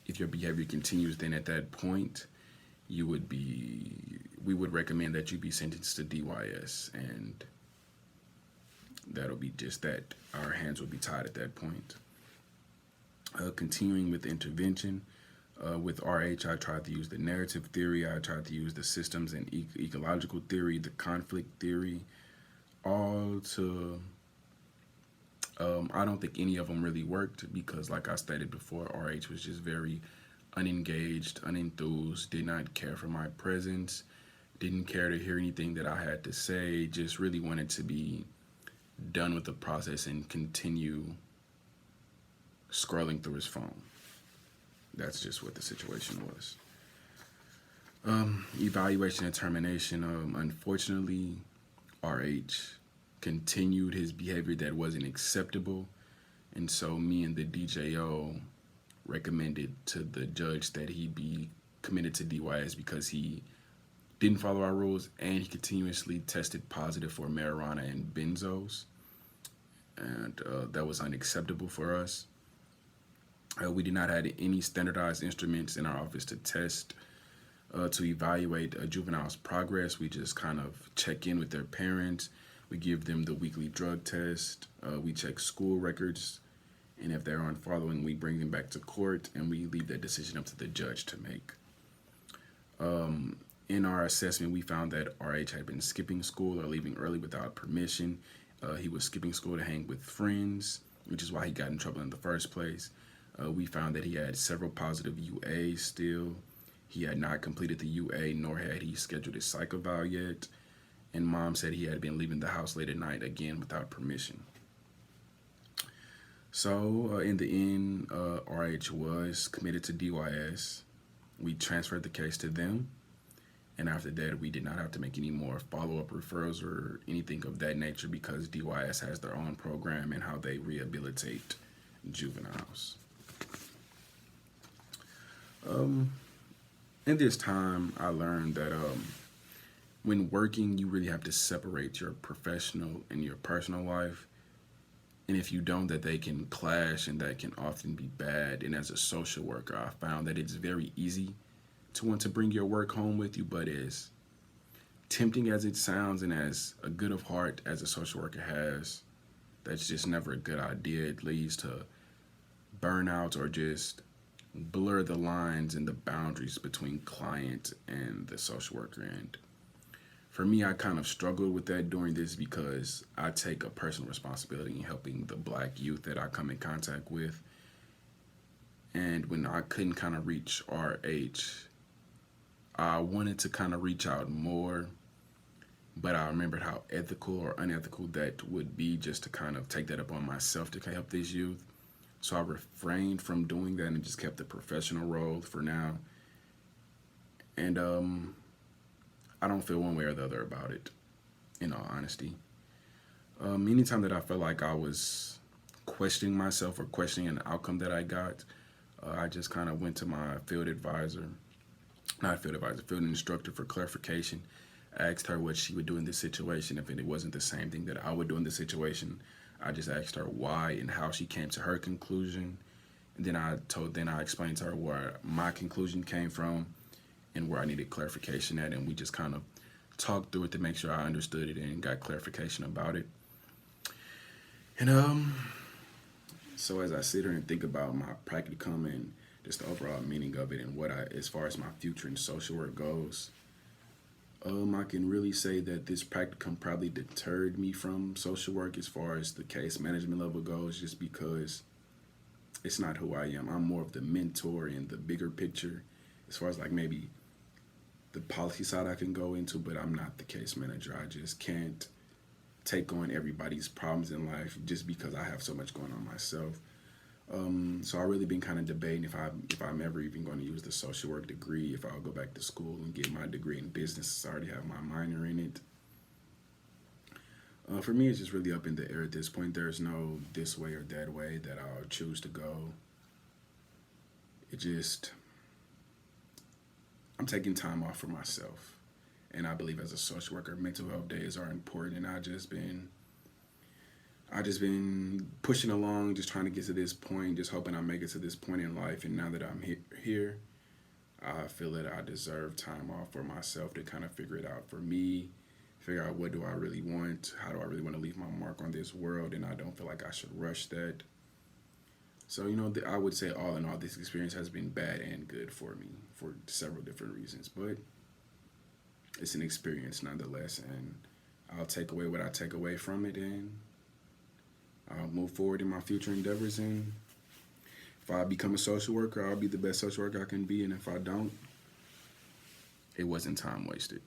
if your behavior continues, then at that point, we would recommend that you be sentenced to DYS, and that'll be just that. Our hands will be tied at that point. Continuing with intervention, with RH, I tried to use the narrative theory, I tried to use the systems and ecological theory, the conflict theory, all to I don't think any of them really worked because, like I stated before, RH was just very unengaged, unenthused, did not care for my presence, didn't care to hear anything that I had to say, just really wanted to be done with the process and continue scrolling through his phone. That's just what the situation was. Evaluation and termination. Unfortunately, RH continued his behavior that wasn't acceptable, and so me and the DJO recommended to the judge that he be committed to DYS because he didn't follow our rules and he continuously tested positive for marijuana and benzos, and that was unacceptable for us. We did not have any standardized instruments in our office to test, to evaluate a juvenile's progress. We just kind of check in with their parents. We give them the weekly drug test. We check school records. And if they're on following, we bring them back to court and we leave that decision up to the judge to make. In our assessment, we found that RH had been skipping school or leaving early without permission. He was skipping school to hang with friends, which is why he got in trouble in the first place. We found that he had several positive UAs still. He had not completed the UA, nor had he scheduled his psych eval yet. And mom said he had been leaving the house late at night, again without permission. So in the end, RH was committed to DYS. We transferred the case to them. And after that, we did not have to make any more follow-up referrals or anything of that nature because DYS has their own program and how they rehabilitate juveniles. In this time, I learned that when working, you really have to separate your professional and your personal life. And if you don't, that they can clash and that can often be bad. And as a social worker, I found that it's very easy to want to bring your work home with you, but as tempting as it sounds and as a good of heart as a social worker has, that's just never a good idea. It leads to burnout or just blur the lines and the boundaries between client and the social worker. And for me, I kind of struggled with that during this because I take a personal responsibility in helping the Black youth that I come in contact with. And when I couldn't kind of reach RH, I wanted to kind of reach out more, but I remembered how ethical or unethical that would be just to kind of take that upon myself to help these youth. So I refrained from doing that and just kept the professional role for now. And I don't feel one way or the other about it, in all honesty. Anytime that I felt like I was questioning myself or questioning an outcome that I got, I just kind of went to my field instructor for clarification. Asked her what she would do in this situation. If it wasn't the same thing that I would do in this situation, I just asked her why and how she came to her conclusion. And then I explained to her where my conclusion came from and where I needed clarification at. And we just kind of talked through it to make sure I understood it and got clarification about it. And so as I sit here and think about my practicum and just the overall meaning of it and what as far as my future in social work goes, I can really say that this practicum probably deterred me from social work as far as the case management level goes, just because it's not who I am. I'm more of the mentor in the bigger picture as far as like maybe the policy side I can go into, but I'm not the case manager. I just can't take on everybody's problems in life just because I have so much going on myself. So I really been kind of debating if I'm ever even going to use the social work degree, if I'll go back to school and get my degree in business. I already have my minor in it. For me, it's just really up in the air at this point. There's no this way or that way that I'll choose to go. I'm taking time off for myself. And I believe as a social worker, mental health days are important. And I just been I just been pushing along, just trying to get to this point, just hoping I make it to this point in life. And now that I'm here, I feel that I deserve time off for myself to kind of figure it out for me, figure out what do I really want, how do I really want to leave my mark on this world, and I don't feel like I should rush that. So, I would say all in all, this experience has been bad and good for me for several different reasons, but it's an experience nonetheless, and I'll take away what I take away from it, and I'll move forward in my future endeavors. And if I become a social worker, I'll be the best social worker I can be, and if I don't, it wasn't time wasted.